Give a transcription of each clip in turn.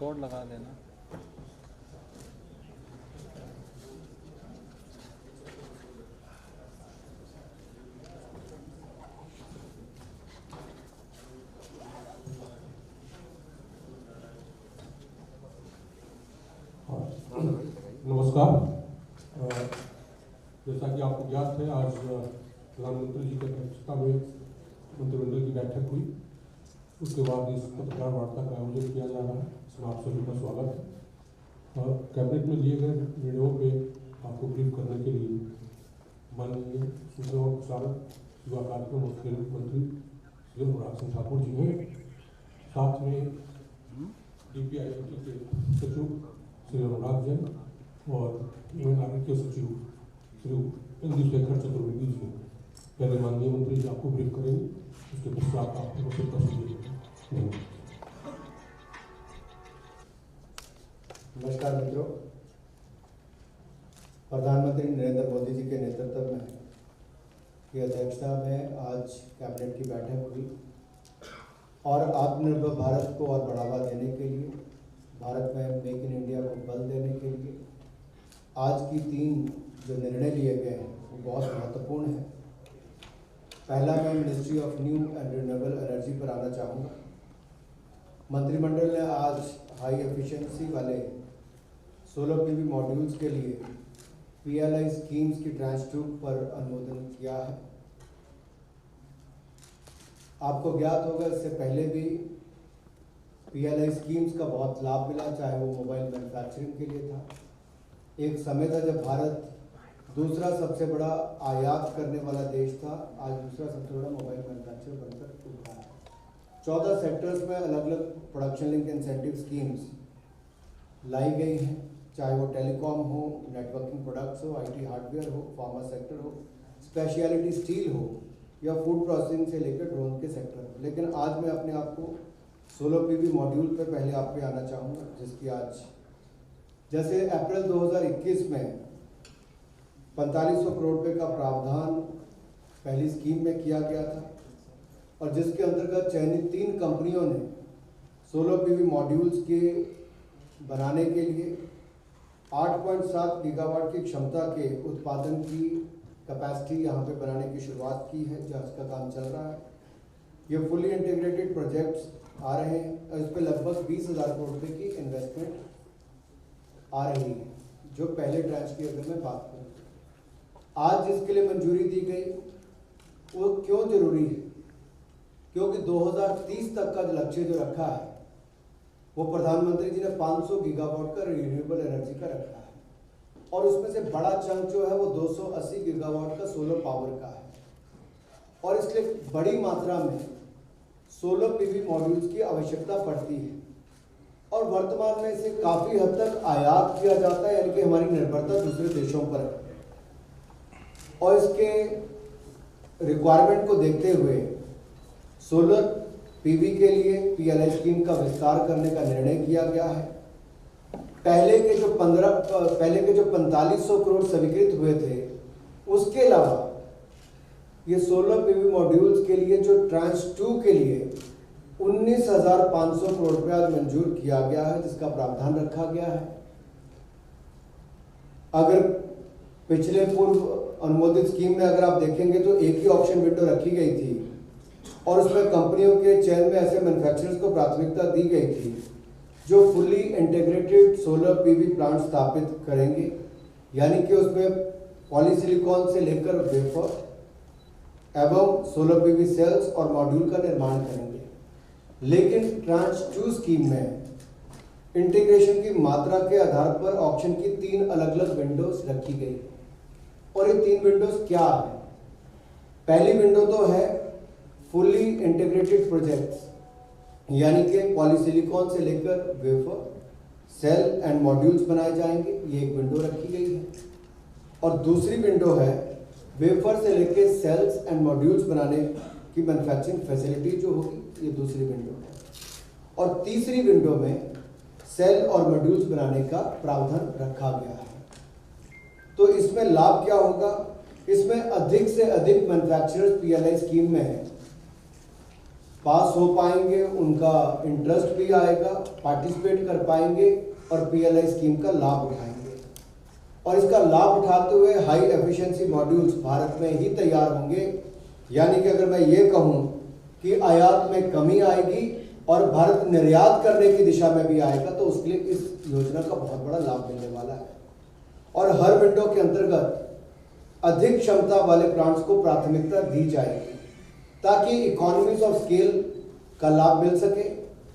Code लगा देना। नमस्कार। जैसा कि आपको ज्ञात है, आज प्रधानमंत्री जी की अध्यक्षता में मंत्रिमंडल की बैठक हुई। उसके बाद इस पत्रकार वार्ता का आयोजन किया जा रहा है। इसमें आप सभी का स्वागत है। और कैबिनेट में लिए गए निर्णयों पे आपको ब्रीफ करने के लिए माननीय सूचना और प्रसारण, युवा कार्यक्रम और खेल मंत्री श्री अनुराग सिंह ठाकुर जी हैं। साथ में DPIIT के सचिव श्री अनुराग जैन और नागरिक के सचिव श्री इंद्रशेखर चतुर्वेदी जी। पहले माननीय मंत्री जी आपको ब्रीफ करेंगे, उसके पश्चात आपको प्रस्तुति। नमस्कार मित्रों, प्रधानमंत्री नरेंद्र मोदी जी के नेतृत्व में की अध्यक्षता में आज कैबिनेट की बैठक हुई और आत्मनिर्भर भारत को और बढ़ावा देने के लिए, भारत में मेक इन इंडिया को बल देने के लिए आज की 3 जो निर्णय लिए गए हैं वो बहुत महत्वपूर्ण है। पहला, मैं ministry of new and renewable energy पर आना चाहूँगा। मंत्रिमंडल ने आज हाई एफिशिएंसी वाले सोलर PV मॉड्यूल्स के लिए PLI स्कीम्स की ट्रांच 2 पर अनुमोदन किया है। आपको ज्ञात होगा, इससे पहले भी PLI स्कीम्स का बहुत लाभ मिला, चाहे वो मोबाइल मैन्युफैक्चरिंग के लिए था। एक समय था जब भारत दूसरा सबसे बड़ा आयात करने वाला देश था, आज दूसरा सबसे बड़ा मोबाइल मैन्युफैक्चरर बनकर उभरा है। 14 सेक्टर्स में अलग अलग प्रोडक्शन लिंक इंसेंटिव स्कीम्स लाई गई हैं, चाहे वो टेलीकॉम हो, नेटवर्किंग प्रोडक्ट्स हो, IT हार्डवेयर हो, फार्मा सेक्टर हो, स्पेशलिटी स्टील हो या फूड प्रोसेसिंग से लेकर ड्रोन के सेक्टर हो। लेकिन आज मैं अपने आप को सोलर PV मॉड्यूल पर पहले आप पे आना चाहूँगा, जिसकी आज जैसे अप्रैल 2021 में 4500 करोड़ रुपये का प्रावधान पहली स्कीम में किया गया था और जिसके अंतर्गत चयनित 3 कंपनियों ने सोलर PV मॉड्यूल्स के बनाने के लिए 8.7 गीगावाट की क्षमता के उत्पादन की कैपेसिटी यहाँ पे बनाने की शुरुआत की है, जिसका काम चल रहा है। ये फुली इंटीग्रेटेड प्रोजेक्ट्स आ रहे हैं और इस पर लगभग 20,000 करोड़ रुपये की इन्वेस्टमेंट आ रही है, जो पहले ट्रांच की अगर मैं बात करूँ। आज जिसके लिए मंजूरी दी गई वो क्यों जरूरी है? क्योंकि 2030 तक का जो लक्ष्य जो रखा है वो प्रधानमंत्री जी ने 500 गीगावाट का रिन्यूएबल एनर्जी का रखा है और उसमें से बड़ा चंक जो है वो 280 गीगावाट का सोलर पावर का है और इसलिए बड़ी मात्रा में सोलर PV मॉड्यूल्स की आवश्यकता पड़ती है और वर्तमान में इसे काफ़ी हद तक आयात किया जाता है, यानी कि हमारी निर्भरता दूसरे देशों पर है। और इसके रिक्वायरमेंट को देखते हुए सोलर PV के लिए PLI स्कीम का विस्तार करने का निर्णय किया गया है। पहले के जो 4500 करोड़ स्वीकृत हुए थे, उसके अलावा ये सोलर PV मॉड्यूल्स के लिए जो ट्रांच 2 के लिए 19,500 करोड़ रुपया मंजूर किया गया है, जिसका प्रावधान रखा गया है। अगर पिछले पूर्व अनुमोदित स्कीम में अगर आप देखेंगे तो एक ही ऑप्शन विंडो रखी गई थी और उसमें कंपनियों के चयन में ऐसे मैन्युफैक्चरर्स को प्राथमिकता दी गई थी जो fully integrated solar PV plant स्थापित करेंगे, यानी कि उसमें पॉलीसिलिकॉन से लेकर वेफर एवं सोलर PV सेल्स और मॉड्यूल का निर्माण करेंगे। लेकिन ट्रांच 2 स्कीम में इंटीग्रेशन की मात्रा के आधार पर ऑप्शन की 3 अलग अलग विंडोज रखी गई और ये 3 विंडोज क्या है? पहली विंडो तो है फुली इंटीग्रेटेड प्रोजेक्ट्स, यानी कि पॉलीसिलिकॉन से लेकर वेफर सेल एंड मॉड्यूल्स बनाए जाएंगे, ये एक विंडो रखी गई है। और दूसरी विंडो है वेफर से लेकर सेल्स एंड मॉड्यूल्स बनाने की मैन्युफैक्चरिंग फैसिलिटी जो होगी, ये दूसरी विंडो है। और तीसरी विंडो में सेल और मॉड्यूल्स बनाने का प्रावधान रखा गया है। तो इसमें लाभ क्या होगा? इसमें अधिक से अधिक मैन्युफैक्चरर्स PLI स्कीम में पास हो पाएंगे, उनका इंटरेस्ट भी आएगा, पार्टिसिपेट कर पाएंगे और पीएलआई स्कीम का लाभ उठाएंगे। और इसका लाभ उठाते हुए हाई एफिशिएंसी मॉड्यूल्स भारत में ही तैयार होंगे। यानी कि अगर मैं ये कहूँ कि आयात में कमी आएगी और भारत निर्यात करने की दिशा में भी आएगा, तो उसके लिए इस योजना का बहुत बड़ा लाभ मिलने वाला है। और हर विंडो के अंतर्गत अधिक क्षमता वाले प्लांट्स को प्राथमिकता दी जाएगी ताकि इकोनॉमीज ऑफ स्केल का लाभ मिल सके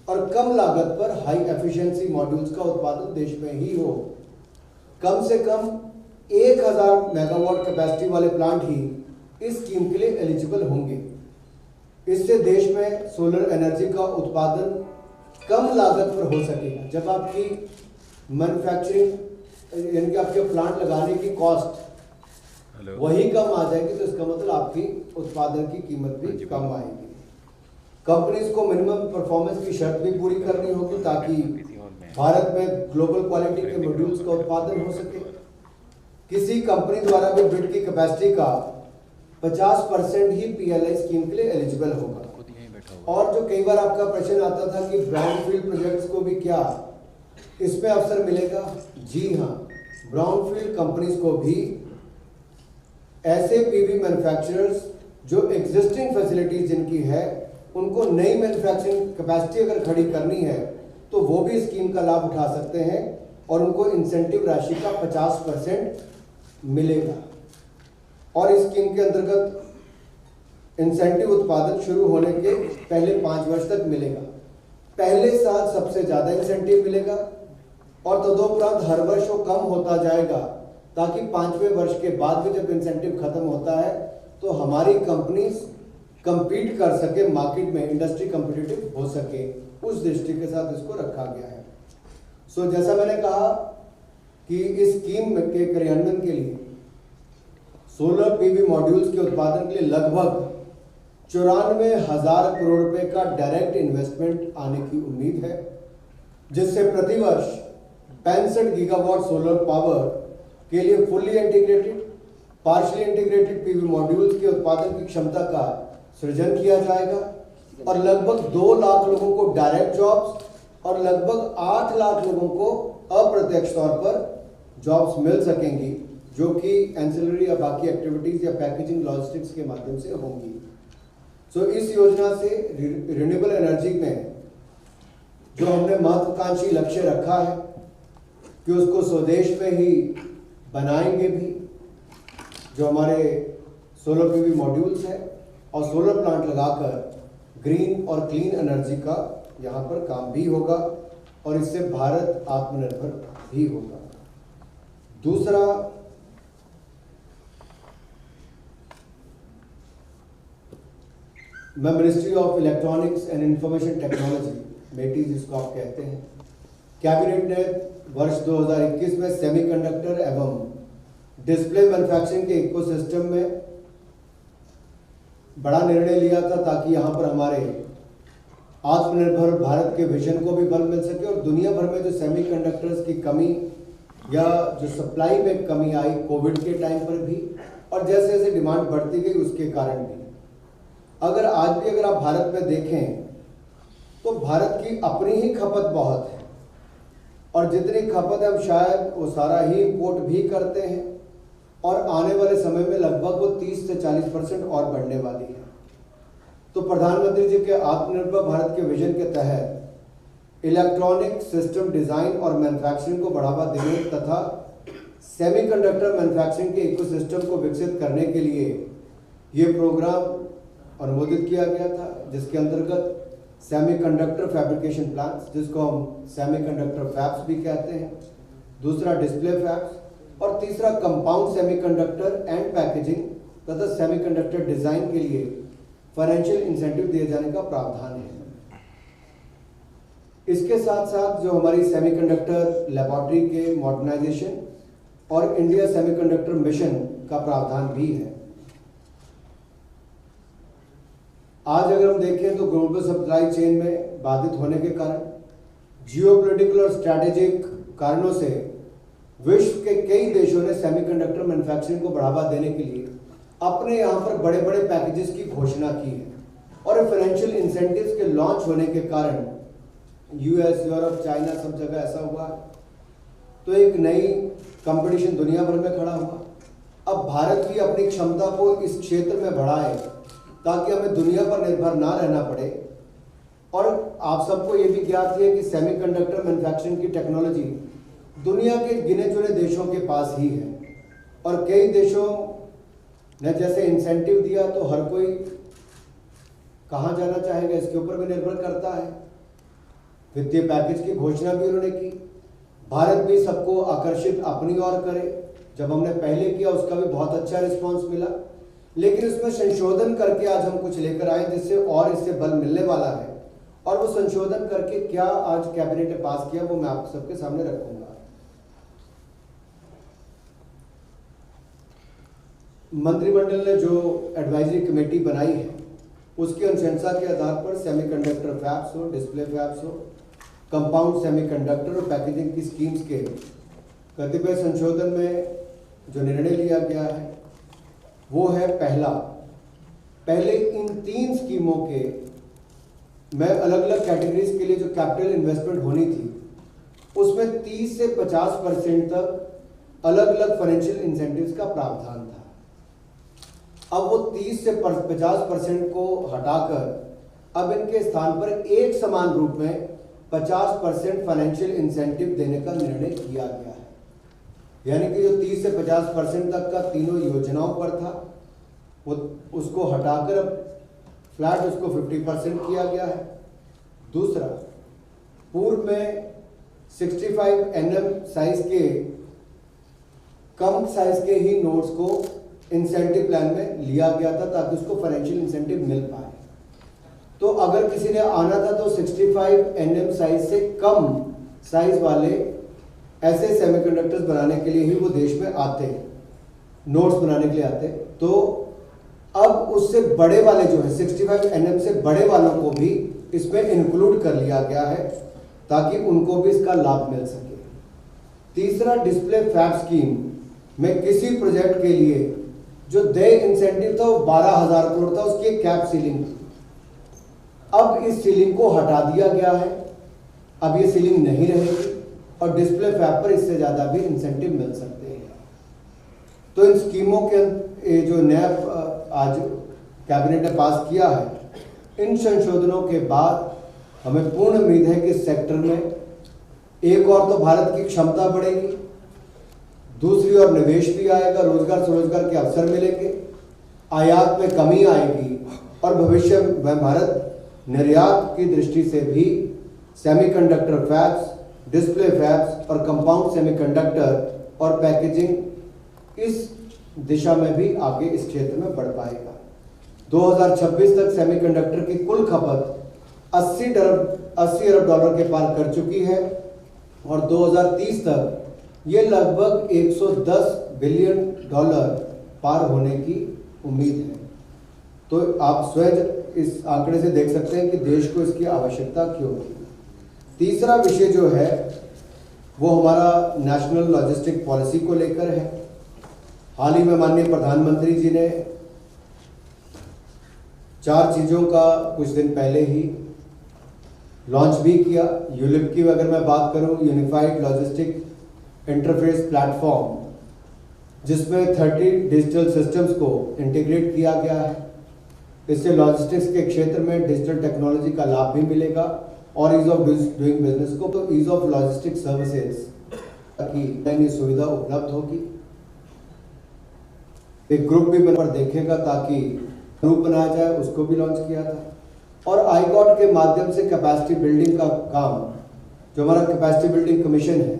और कम लागत पर हाई एफिशिएंसी मॉड्यूल्स का उत्पादन देश में ही हो। कम से कम 1000 मेगावाट कैपेसिटी वाले प्लांट ही इस स्कीम के लिए एलिजिबल होंगे। इससे देश में सोलर एनर्जी का उत्पादन कम लागत पर हो सकेगा। जब आपकी मैन्युफैक्चरिंग यानी कि आपके प्लांट लगाने की कॉस्ट वही कम आ जाएगी, तो इसका मतलब आपकी उत्पादन की कीमत भी कम आएगी। कंपनीज को मिनिमम परफॉर्मेंस की शर्त भी पूरी करनी होगी ताकि भारत में ग्लोबल क्वालिटी के मॉड्यूल्स का उत्पादन हो सके। किसी कंपनी द्वारा भी बिड की कैपेसिटी का 50% ही पीएलआई स्कीम के लिए एलिजिबल होगा। और जो कई बार आपका प्रश्न आता था कि ब्राउनफील्ड प्रोजेक्ट्स को भी क्या इसमें अवसर मिलेगा, जी हाँ, ब्राउनफील्ड कंपनीज को भी ऐसे पीवी मैन्युफैक्चरर्स जो एग्जिस्टिंग फैसिलिटीज जिनकी है, उनको नई मैन्युफैक्चरिंग कैपेसिटी अगर खड़ी करनी है तो वो भी स्कीम का लाभ उठा सकते हैं और उनको इंसेंटिव राशि का 50% मिलेगा। और इस स्कीम के अंतर्गत इंसेंटिव उत्पादन शुरू होने के पहले 5 वर्ष तक मिलेगा। पहले साल सबसे ज़्यादा इंसेंटिव मिलेगा और तदोपरांत हर वर्ष वो कम होता जाएगा ताकि 5वें वर्ष के बाद भी जब इंसेंटिव खत्म होता है तो हमारी कंपनीज compete कर सके, मार्केट में इंडस्ट्री कम्पिटिटिव हो सके। उस दृष्टि के साथ इसको रखा गया है। सो जैसा मैंने कहा कि इस स्कीम के क्रियान्वयन के लिए सोलर पीवी मॉड्यूल्स के उत्पादन के लिए लगभग 94,000 करोड़ रुपए का डायरेक्ट इन्वेस्टमेंट आने की उम्मीद है, जिससे प्रतिवर्ष 65 गीगावाट सोलर पावर के लिए fully integrated, partially integrated PV modules के उत्पादन की क्षमता का सृजन किया जाएगा और लगभग 2 लाख लोगों को डायरेक्ट जॉब्स और लगभग 8 लाख लोगों को अप्रत्यक्ष तौर पर जॉब्स मिल सकेंगी, जो कि एंसिलरी या बाकी एक्टिविटीज या पैकेजिंग लॉजिस्टिक्स के माध्यम से होंगी। सो इस योजना से रिन्यूएबल एनर्जी में जो हमने महत्वाकांक्षी लक्ष्य रखा है कि उसको स्वदेश में ही बनाएंगे भी, जो हमारे सोलर पीवी मॉड्यूल्स है, और सोलर प्लांट लगाकर ग्रीन और क्लीन एनर्जी का यहाँ पर काम भी होगा और इससे भारत आत्मनिर्भर भी होगा। दूसरा, मैं ministry of electronics and information technology, MeitY जिसको आप कहते हैं, कैबिनेट ने वर्ष 2021 में सेमीकंडक्टर एवं डिस्प्ले मैन्युफैक्चरिंग के इकोसिस्टम में बड़ा निर्णय लिया था ताकि यहाँ पर हमारे आत्मनिर्भर भारत के विजन को भी बल मिल सके और दुनिया भर में जो सेमीकंडक्टर्स की कमी या जो सप्लाई में कमी आई कोविड के टाइम पर भी और जैसे जैसे डिमांड बढ़ती गई उसके कारण भी, अगर आज भी अगर आप भारत में देखें तो भारत की अपनी ही खपत बहुत है और जितनी खपत है हम शायद वो सारा ही इंपोर्ट भी करते हैं और आने वाले समय में लगभग वो 30 से 40% और बढ़ने वाली है। तो प्रधानमंत्री जी के आत्मनिर्भर भारत के विजन के तहत इलेक्ट्रॉनिक सिस्टम डिजाइन और मैन्युफैक्चरिंग को बढ़ावा देने तथा सेमीकंडक्टर मैन्युफैक्चरिंग के इकोसिस्टम को विकसित करने के लिए ये प्रोग्राम अनुमोदित किया गया था, जिसके अंतर्गत सेमीकंडक्टर फैब्रिकेशन प्लांट्स, जिसको हम सेमीकंडक्टर फैब्स भी कहते हैं, दूसरा डिस्प्ले फैब्स और तीसरा कंपाउंड सेमीकंडक्टर एंड पैकेजिंग तथा सेमीकंडक्टर डिजाइन के लिए फाइनेंशियल इंसेंटिव दिए जाने का प्रावधान है। इसके साथ साथ जो हमारी सेमीकंडक्टर लेबोरेटरी के मॉडर्नाइजेशन और इंडिया सेमीकंडक्टर मिशन का प्रावधान भी है। आज अगर हम देखें तो ग्लोबल सप्लाई चेन में बाधित होने के कारण, जियोपॉलिटिकल और स्ट्रैटेजिक कारणों से विश्व के कई देशों ने सेमीकंडक्टर मैन्युफैक्चरिंग को बढ़ावा देने के लिए अपने यहाँ पर बड़े बड़े पैकेजेस की घोषणा की है और फाइनेंशियल इंसेंटिव्स के लॉन्च होने के कारण यूएस, यूरोप, चाइना सब जगह ऐसा हुआ, तो एक नई कंपटीशन दुनिया भर में खड़ा हुआ। अब भारत भी अपनी क्षमता को इस क्षेत्र में बढ़ाए ताकि हमें दुनिया पर निर्भर ना रहना पड़े। और आप सबको ये भी ज्ञात है कि सेमीकंडक्टर मैन्युफैक्चरिंग की टेक्नोलॉजी दुनिया के गिने चुने देशों के पास ही है, और कई देशों ने जैसे इंसेंटिव दिया तो हर कोई कहाँ जाना चाहेगा इसके ऊपर भी निर्भर करता है। वित्तीय पैकेज की घोषणा भी उन्होंने की, भारत भी सबको आकर्षित अपनी ओर करे। जब हमने पहले किया उसका भी बहुत अच्छा रिस्पांस मिला, लेकिन उसमें संशोधन करके आज हम कुछ लेकर आए जिससे और इससे बल मिलने वाला है। और वो संशोधन करके क्या आज कैबिनेट ने पास किया वो मैं आप सबके सामने रखूंगा। मंत्रिमंडल ने जो एडवाइजरी कमेटी बनाई है उसकी अनुशंसा के आधार पर सेमीकंडक्टर फैब्स हो, डिस्प्ले फैब्स हो, कंपाउंड सेमीकंडक्टर और पैकेजिंग की स्कीम्स के कतिपय संशोधन में जो निर्णय लिया गया है वो है पहले इन 3 स्कीमों के मैं अलग अलग कैटेगरीज के लिए जो कैपिटल इन्वेस्टमेंट होनी थी उसमें 30 से 50% तक अलग अलग फाइनेंशियल इंसेंटिव्स का प्रावधान था। अब वो 30 से 50% को हटाकर अब इनके स्थान पर एक समान रूप में 50% फाइनेंशियल इंसेंटिव देने का निर्णय किया गया है। यानी कि जो 30 से 50% तक का तीनों योजनाओं पर था वो उसको हटाकर अब फ्लैट उसको 50% किया गया है। दूसरा, पूर्व में 65 NM साइज के कम साइज के ही नोट्स को इंसेंटिव प्लान में लिया गया था ताकि उसको फाइनेंशियल इंसेंटिव मिल पाए। तो अगर किसी ने आना था तो 65 NM साइज से कम साइज वाले ऐसे सेमीकंडक्टर्स बनाने के लिए ही वो देश में आते, नोट्स बनाने के लिए आते। तो अब उससे बड़े वाले जो है 65 NM से बड़े वालों को भी इसमें इंक्लूड कर लिया गया है ताकि उनको भी इसका लाभ मिल सके। तीसरा, डिस्प्ले फैब स्कीम में किसी प्रोजेक्ट के लिए जो देय इंसेंटिव था वो 12,000 करोड़ था, उसकी एक कैप सीलिंग थी। अब इस सीलिंग को हटा दिया गया है, अब ये सीलिंग नहीं रहेगी और डिस्प्ले फैब पर इससे ज्यादा भी इंसेंटिव मिल सकते हैं। तो इन स्कीमों के जो नया आज कैबिनेट ने पास किया है, इन संशोधनों के बाद हमें पूर्ण उम्मीद है कि इस सेक्टर में एक और तो भारत की क्षमता बढ़ेगी, दूसरी ओर निवेश भी आएगा, रोजगार स्वरोजगार के अवसर मिलेंगे, आयात में कमी आएगी और भविष्य में भारत निर्यात की दृष्टि से भी सेमीकंडक्टर फैब्स, डिस्प्ले फैब्स और कंपाउंड सेमीकंडक्टर और पैकेजिंग इस दिशा में भी आगे इस क्षेत्र में बढ़ पाएगा। 2026 तक सेमीकंडक्टर की कुल खपत 80 अरब डॉलर के पार कर चुकी है और 2030 तक ये लगभग 110 बिलियन डॉलर पार होने की उम्मीद है। तो आप स्वयं इस आंकड़े से देख सकते हैं कि देश को इसकी आवश्यकता क्यों है। तीसरा विषय जो है वो हमारा नेशनल लॉजिस्टिक पॉलिसी को लेकर है। हाल ही में माननीय प्रधानमंत्री जी ने 4 चीज़ों का कुछ दिन पहले ही लॉन्च भी किया। यूलिप की अगर मैं बात करूं, यूनिफाइड लॉजिस्टिक इंटरफेस प्लेटफॉर्म, जिसमें 30 डिजिटल सिस्टम्स को इंटीग्रेट किया गया है। इससे लॉजिस्टिक्स के क्षेत्र में डिजिटल टेक्नोलॉजी का लाभ भी मिलेगा और ईज ऑफ डूइंग बिजनेस को तो ईज ऑफ लॉजिस्टिक सर्विसेज की नई सुविधा उपलब्ध होगी। एक ग्रुप भी पर देखेगा ताकि ग्रुप बनाया जाए, उसको भी लॉन्च किया था। और आईकॉट के माध्यम से कैपेसिटी बिल्डिंग का काम, जो हमारा कैपेसिटी बिल्डिंग कमीशन है,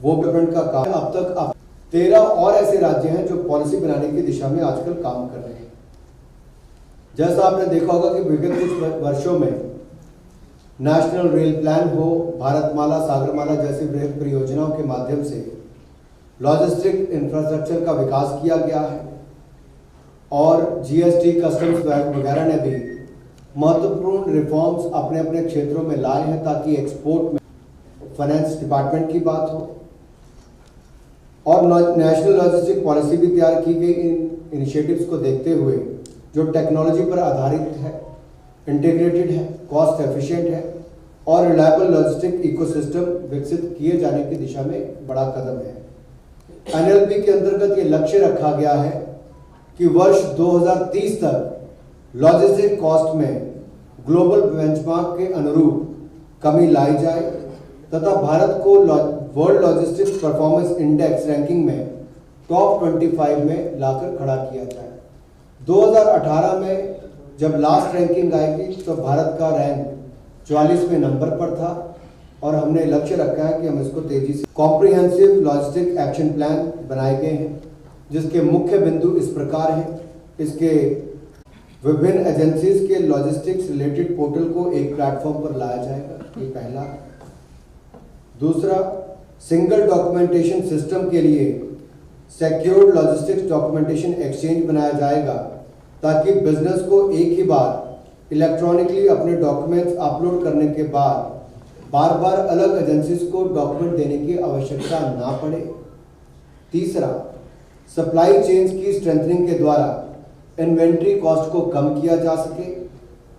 वो डेवलपमेंट का काम अब तक 13 और ऐसे राज्य हैं जो पॉलिसी बनाने की दिशा में आजकल काम कर रहे हैं। जैसा आपने देखा होगा कि विगत कुछ वर्षों में नेशनल रेल प्लान हो, भारतमाला, सागरमाला जैसी परियोजनाओं के माध्यम से लॉजिस्टिक इंफ्रास्ट्रक्चर का विकास किया गया है और जीएसटी, कस्टम्स वगैरह ने भी महत्वपूर्ण रिफॉर्म्स अपने अपने क्षेत्रों में लाए हैं ताकि एक्सपोर्ट में फाइनेंस डिपार्टमेंट की बात हो। और नेशनल लॉजिस्टिक पॉलिसी भी तैयार की गई इन इनिशिएटिव्स को देखते हुए, जो टेक्नोलॉजी पर आधारित है इंटीग्रेटेड है, कॉस्ट एफिशिएंट है और रिलायबल लॉजिस्टिक इकोसिस्टम विकसित किए जाने की दिशा में बड़ा कदम है। एनएलपी के अंतर्गत ये लक्ष्य रखा गया है कि वर्ष 2030 तक लॉजिस्टिक कॉस्ट में ग्लोबल बेंचमार्क के अनुरूप कमी लाई जाए तथा भारत को world logistics performance index ranking में टॉप 25 में लाकर खड़ा किया जाए। 2018 में जब लास्ट रैंकिंग आएगी तो भारत का रैंक 44वें नंबर पर था और हमने लक्ष्य रखा है कि हम इसको तेजी से कॉम्प्रिहेंसिव लॉजिस्टिक एक्शन प्लान बनाए गए हैं, जिसके मुख्य बिंदु इस प्रकार हैं। इसके विभिन्न एजेंसीज के लॉजिस्टिक्स रिलेटेड पोर्टल को एक प्लेटफॉर्म पर लाया जाएगा, ये पहला। दूसरा, सिंगल डॉक्यूमेंटेशन सिस्टम के लिए सिक्योर्ड लॉजिस्टिक्स डॉक्यूमेंटेशन एक्सचेंज बनाया जाएगा ताकि बिजनेस को एक ही बार इलेक्ट्रॉनिकली अपने डॉक्यूमेंट्स अपलोड करने के बाद बार बार अलग एजेंसीज को डॉक्यूमेंट देने की आवश्यकता ना पड़े। तीसरा, सप्लाई चेन्स की स्ट्रेंथनिंग के द्वारा इन्वेंट्री कॉस्ट को कम किया जा सके,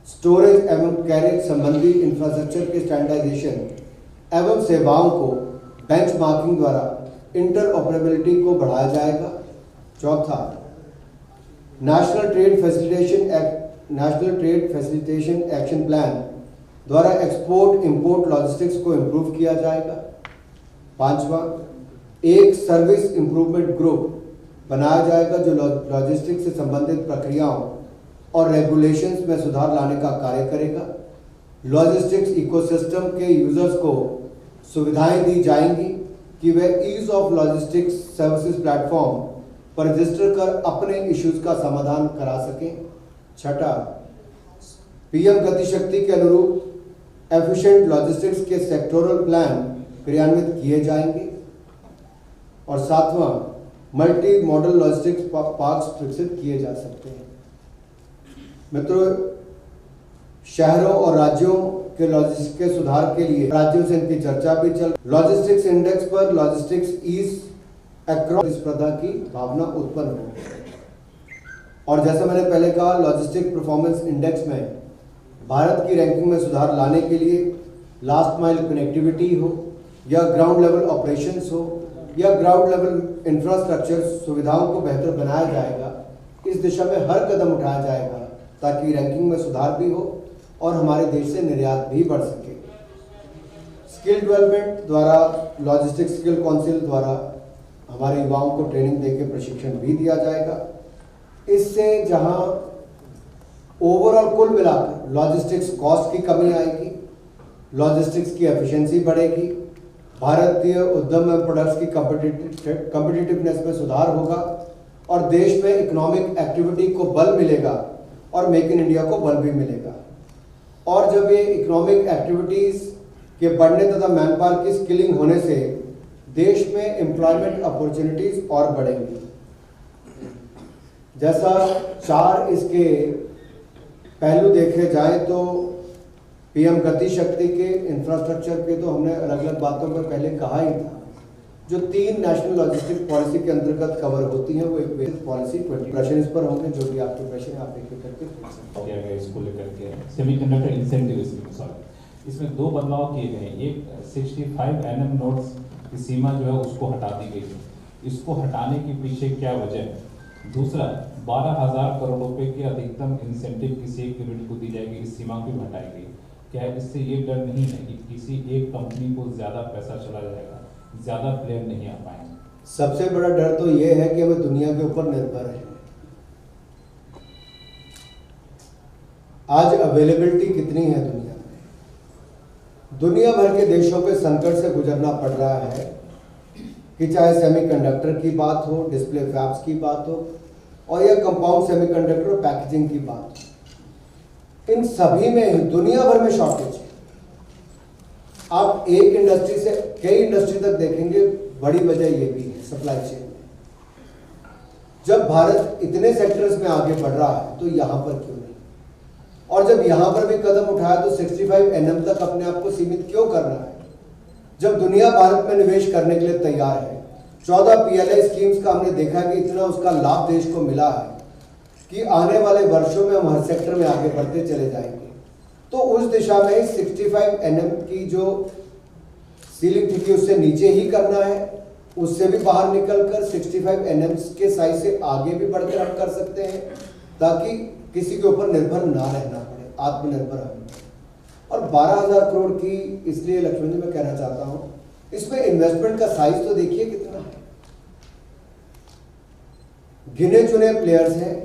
स्टोरेज एवं कैरेज संबंधी इंफ्रास्ट्रक्चर के स्टैंडर्डाइजेशन एवं सेवाओं को बेंचमार्किंग द्वारा इंटरऑपरेबिलिटी को बढ़ाया जाएगा। चौथा, national trade facilitation action plan द्वारा एक्सपोर्ट इंपोर्ट लॉजिस्टिक्स को इम्प्रूव किया जाएगा। पांचवा, एक सर्विस इंप्रूवमेंट ग्रुप बनाया जाएगा जो लॉजिस्टिक्स से संबंधित प्रक्रियाओं और रेगुलेशंस में सुधार लाने का कार्य करेगा। लॉजिस्टिक्स इकोसिस्टम के यूजर्स को सुविधाएं दी जाएंगी कि वे ease of logistics services platform पर रजिस्टर कर अपने इश्यूज का समाधान करा सकें। छठा, पीएम गति शक्ति के अनुरूप एफिशिएंट लॉजिस्टिक्स के सेक्टोरल प्लान क्रियान्वित किए जाएंगे। और सातवां, मल्टी मॉडल लॉजिस्टिक्स पार्क्स विकसित किए जा सकते हैं। मित्रों, शहरों और राज्यों के लॉजिस्टिक्स के सुधार के लिए राज्यों से इनकी चर्चा भी चल। लॉजिस्टिक्स इंडेक्स पर लॉजिस्टिक्स ईज अक्रॉस प्रतिस्पर्धा की भावना उत्पन्न हो। और जैसा मैंने पहले कहा, लॉजिस्टिक परफॉर्मेंस इंडेक्स में भारत की रैंकिंग में सुधार लाने के लिए लास्ट माइल कनेक्टिविटी हो या ग्राउंड लेवल ऑपरेशंस हो या ग्राउंड लेवल इंफ्रास्ट्रक्चर सुविधाओं को बेहतर बनाया जाएगा। इस दिशा में हर कदम उठाया जाएगा ताकि रैंकिंग में सुधार भी हो और हमारे देश से निर्यात भी बढ़ सके। स्किल डेवलपमेंट द्वारा लॉजिस्टिक्स स्किल काउंसिल द्वारा हमारे युवाओं को ट्रेनिंग देकर प्रशिक्षण भी दिया जाएगा। इससे जहां ओवरऑल कुल मिलाकर लॉजिस्टिक्स कॉस्ट की कमी आएगी, लॉजिस्टिक्स की एफिशिएंसी बढ़ेगी, भारतीय उद्यम एवं प्रोडक्ट्स की कॉम्पिटिटिवनेस में सुधार होगा और देश में इकोनॉमिक एक्टिविटी को बल मिलेगा और मेक इन इंडिया को बल भी मिलेगा। और जब ये इकोनॉमिक एक्टिविटीज के बढ़ने तथा मैन पावर की स्किलिंग होने से देश में एम्प्लॉयमेंट अपॉर्चुनिटीज और बढ़ेंगी। जैसा चार इसके पहलू देखे जाए तो पीएम गति शक्ति के इंफ्रास्ट्रक्चर के तो हमने अलग अलग बातों में पहले कहा ही था। जो 3 नेशनल लॉजिस्टिक पॉलिसी के अंतर्गत कवर होती हैं वो एक बेसिक पॉलिसी 20 प्रश्न इस पर होंगे, जो भी आपके प्रश्न आप एक करके किया गया इसको लेकर के सेमीकंडक्टर इंसेंटिव इसमें 2 बदलाव किए गए। एक 65 nm नोट्स की सीमा जो है उसको हटा दी गई है। इसको हटाने के पीछे क्या वजह है? दूसरा, 12,000 करोड़ रुपए की अधिकतम इंसेंटिव किसी एक यूनिट को दी जाएगी, इस सीमा को हटाई गई। क्या इससे ये डर नहीं है कि किसी एक कंपनी को ज्यादा पैसा चला जाएगा, ज्यादा प्लेयर नहीं आ पाएंगे? सबसे बड़ा डर तो ये है कि हमें दुनिया के ऊपर निर्भर है। आज अवेलेबिलिटी कितनी है दुनिया में? दुनिया भर के देशों पे संकट से गुजरना पड़ रहा है कि चाहे सेमीकंडक्टर की बात हो, डिस्प्ले फैब्स की बात हो और या कंपाउंड सेमीकंडक्टर और पैकेजिंग की बात हो। इन सभी में दुनिया भर में शॉर्टेज है। आप एक इंडस्ट्री से कई इंडस्ट्री तक देखेंगे, बड़ी वजह ये भी है सप्लाई चेन में। जब भारत इतने सेक्टर्स में आगे बढ़ रहा है तो यहां पर क्यों नहीं? और जब यहां पर भी कदम उठाया तो 65 nm तक अपने आप को सीमित क्यों कर रहा है? जब दुनिया भारत में निवेश करने के लिए तैयार है। 14 PLI स्कीम्स का हमने देखा कि इतना उसका लाभ देश को मिला है कि आने वाले वर्षों में हम हर सेक्टर में आगे बढ़ते चले जाएंगे। तो उस दिशा में 65 nm की जो सीलिंग थी उससे नीचे ही करना है, उससे भी बाहर निकलकर 65 nm के साइज से आगे भी बढ़कर हम कर सकते हैं, ताकि किसी के ऊपर निर्भर ना रहना पड़े, आत्मनिर्भर हम। और 12,000 करोड़ की इसलिए लक्ष्मण जी मैं कहना चाहता हूं, इसमें इन्वेस्टमेंट का साइज तो देखिए कितना है। गिने चुने प्लेयर्स हैं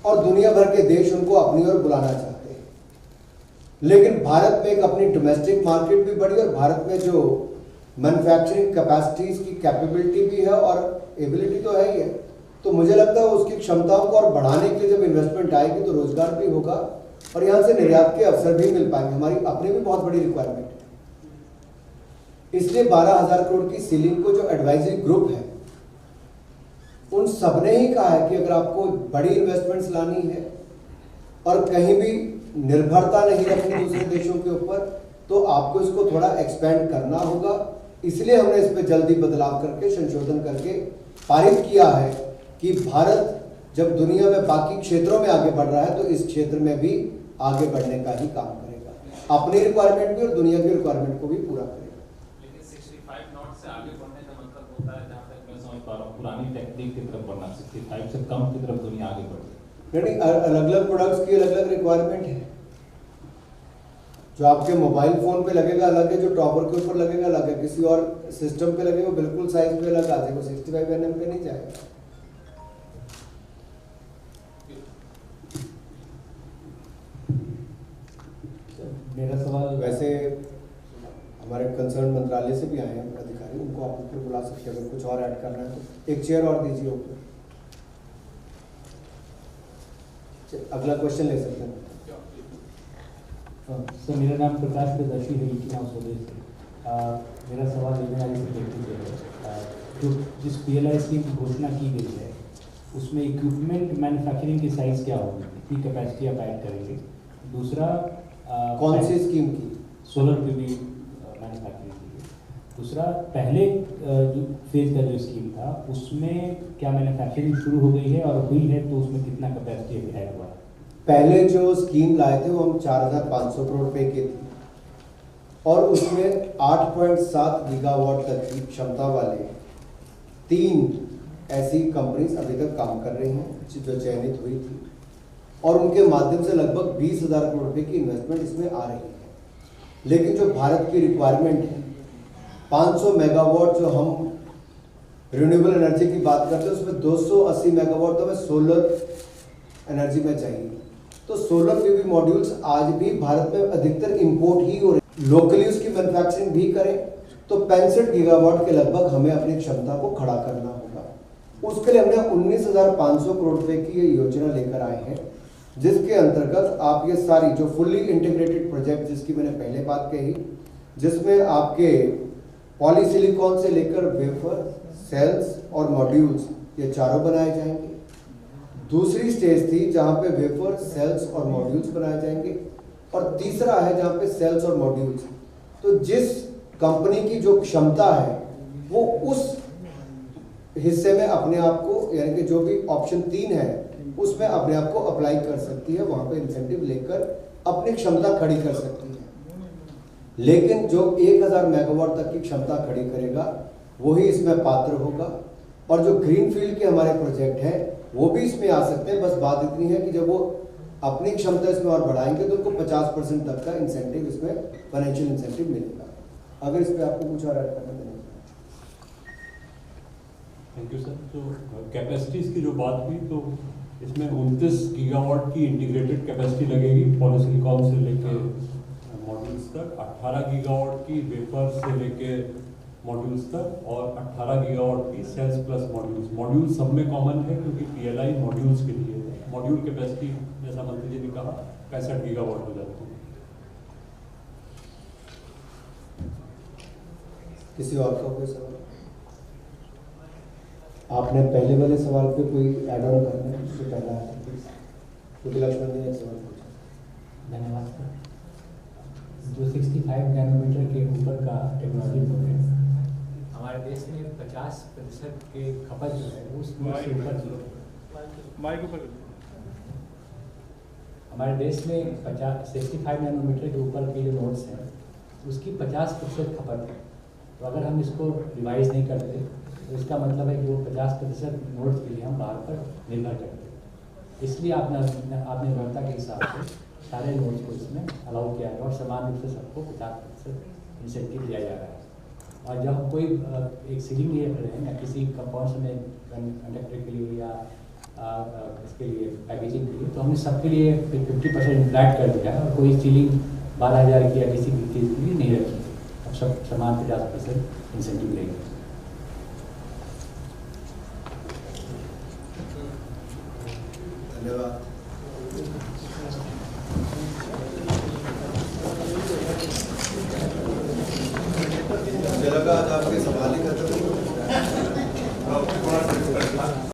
और दुनिया भर के देश उनको अपनी ओर बुलाना चाहते हैं, लेकिन भारत में एक अपनी डोमेस्टिक मार्केट भी बढ़ी और भारत में जो मैन्युफैक्चरिंग कैपेसिटीज की कैपेबिलिटी भी है और एबिलिटी तो है ही है। तो मुझे लगता है उसकी क्षमताओं को और बढ़ाने के लिए जब इन्वेस्टमेंट आएगी तो रोजगार भी होगा और यहाँ से निर्यात के अवसर भी मिल पाएंगे। हमारी अपनी भी बहुत बड़ी रिक्वायरमेंट है, इसलिए 12,000 करोड़ की सीलिंग को जो एडवाइजरी ग्रुप है उन सबने ही कहा है कि अगर आपको बड़ी इन्वेस्टमेंट्स लानी है और कहीं भी निर्भरता नहीं रखनी दूसरे देशों के ऊपर, तो आपको इसको थोड़ा एक्सपेंड करना होगा। इसलिए हमने इस पर जल्दी बदलाव करके संशोधन करके पारित किया है कि भारत जब दुनिया में बाकी क्षेत्रों में आगे बढ़ रहा है तो इस क्षेत्र में भी आगे बढ़ने का ही काम करेगा, अपनी रिक्वायरमेंट भी और दुनिया की रिक्वायरमेंट को भी पूरा करेगा। लेकिन 65 नॉट से आगे बढ़ने का मतलब होता है, जहां तक मैं समझ पा रहा हूं, पुरानी टेक्निक की तरफ बढ़ना। 65 से कम की तरफ दुनिया आगे बढ़ रही है। अलग अलग प्रोडक्ट्स की अलग अलग रिक्वायरमेंट है। जो आपके मोबाइल फोन पे लगेगा अलग है, जो टॉपर के ऊपर लगेगा अलग है, किसी और सिस्टम पे लगेगा बिल्कुल साइज पे अलग आ जाएगा, 65 nm पे नहीं जाएगा। मेरा सवाल, वैसे हमारे कंसर्न मंत्रालय से भी आए हैं अधिकारी, उनको आप ऊपर बुला सकते हैं अगर कुछ और ऐड करना है तो। एक चेयर और दीजिए ऊपर। अगला क्वेश्चन ले सकते हैं। सर मेरा नाम प्रकाश प्रदर्शी है, गाँव स्वदेश से। मेरा सवाल इंजीनियरिंग से है। जो जिस PLI स्कीम की घोषणा की गई है उसमें इक्विपमेंट मैन्युफैक्चरिंग की साइज क्या होगी, कितनी कैपेसिटी आप ऐड करेंगे? दूसरा, कौन सी स्कीम की? सोलर PV मैन्युफैक्चरिंग की। दूसरा, पहले जो फेज का जो स्कीम था उसमें क्या मैन्युफैक्चरिंग शुरू हो गई है, और हुई है तो उसमें कितना कैपेसिटी अभी ऐड हुआ है? पहले जो स्कीम लाए थे वो हम 4,500 करोड़ रुपए की थी और उसमें 8.7 गीगावाट तक की क्षमता वाले 3 ऐसी कंपनीज अभी तक काम कर रही हैं जो चयनित हुई थी, और उनके माध्यम से लगभग 20,000 करोड़ रुपए की इन्वेस्टमेंट इसमें आ रही है। लेकिन जो भारत की रिक्वायरमेंट है 500 मेगावाट, जो हम रिन्यूएबल एनर्जी की बात करते हैं उसमें 280 मेगावाट तो हमें सोलर एनर्जी में चाहिए। तो सोलर PV मॉड्यूल्स आज भी भारत में अधिकतर इंपोर्ट ही हो रहे, लोकली उसकी मैन्युफैक्चरिंग भी करें तो 65 गीगावाट के लगभग हमें अपनी क्षमता को खड़ा करना होगा। उसके लिए हमने 19,500 करोड़ रुपए की ये योजना लेकर आए हैं, जिसके अंतर्गत आप ये सारी जो फुल्ली इंटीग्रेटेड प्रोजेक्ट जिसकी मैंने पहले बात कही, जिसमें आपके पॉलीसिलिकॉन से लेकर वेफर, सेल्स और मॉड्यूल्स ये चारों बनाए जाएंगे। दूसरी स्टेज थी जहां पे वेफर, सेल्स और मॉड्यूल्स बनाए जाएंगे, और तीसरा है जहां पे सेल्स और मॉड्यूल्स। तो जिस कंपनी की जो क्षमता है वो उस हिस्से में अपने आप को, यानी कि जो भी ऑप्शन 3 है उसमें अपने आप को अप्लाई कर सकती है, वहां पे इंसेंटिव लेकर अपनी क्षमता खड़ी कर सकती है। लेकिन जो 1,000 मेगावाट तक की क्षमता खड़ी करेगा वही इसमें पात्र होगा, और जो ग्रीनफील्ड के हमारे प्रोजेक्ट हैं वो भी इसमें आ सकते हैं। बस बात इतनी है कि जब वो अपनी क्षमता इसमें और बढ़ाएंगे तो उनको 50% तक का इंसेंटिव, इसमें फाइनेंशियल इंसेंटिव मिलेगा। अगर इस पर आपको कुछ और ऐड करना है। Thank you sir. तो कैपेसिटीज़ की जो बात हुई तो इसमें 29 गीगावाट की इंटीग्रेटेड कैपेसिटी लगेगी पॉलीसिलिकॉन से लेके मॉड्यूल्स तक, 18 गीगावाट की वेफर से लेके मॉड्यूल्स तक, और 18 गीगावाट की सेल्स प्लस मॉड्यूल्स। मॉड्यूल सब में कॉमन है क्योंकि PLI मॉड्यूल्स के लिए है। मॉड्यूल कैपेसिटी जैसा मंत्री जी ने कहा 65 गीगावाट हो जाती है। किसी और का कोई सवाल? आपने पहले वाले सवाल पे कोई ऐड ऑन करना है? उससे पहला है क्योंकि लक्ष्मण ने एक सवाल पूछा। धन्यवाद सर। जो 65 नैनोमीटर के ऊपर का टेक्नोलॉजी है, हमारे देश में 50% के खपत जो है वो उससे ऊपर माइक ऊपर हमारे देश में 65 नैनोमीटर के ऊपर के जो नोट्स हैं उसकी 50% खपत है। तो अगर हम इसको रिवाइज नहीं करते तो इसका मतलब है कि वो 50% नोट्स के लिए हम बाहर पर निर्भर करते हैं। इसलिए आपने निर्भरता के हिसाब से सारे नोट्स को इसमें अलाउ किया है और समान रूप से सबको 50% इंसेंटिव दिया जा रहा है। और जब हम कोई एक सीलिंग ले रहे हैं या किसी कंपाउंड में कंडक्टर के लिए या इसके लिए पैकेजिंग के लिए, तो हमने सबके लिए 50% फ्लैट कर दिया है और कोई सीलिंग 12,000 की या किसी भी चीज़ के लिए नहीं रखी। अब सब समान 50% इंसेंटिव लेंगे। धन्यवाद।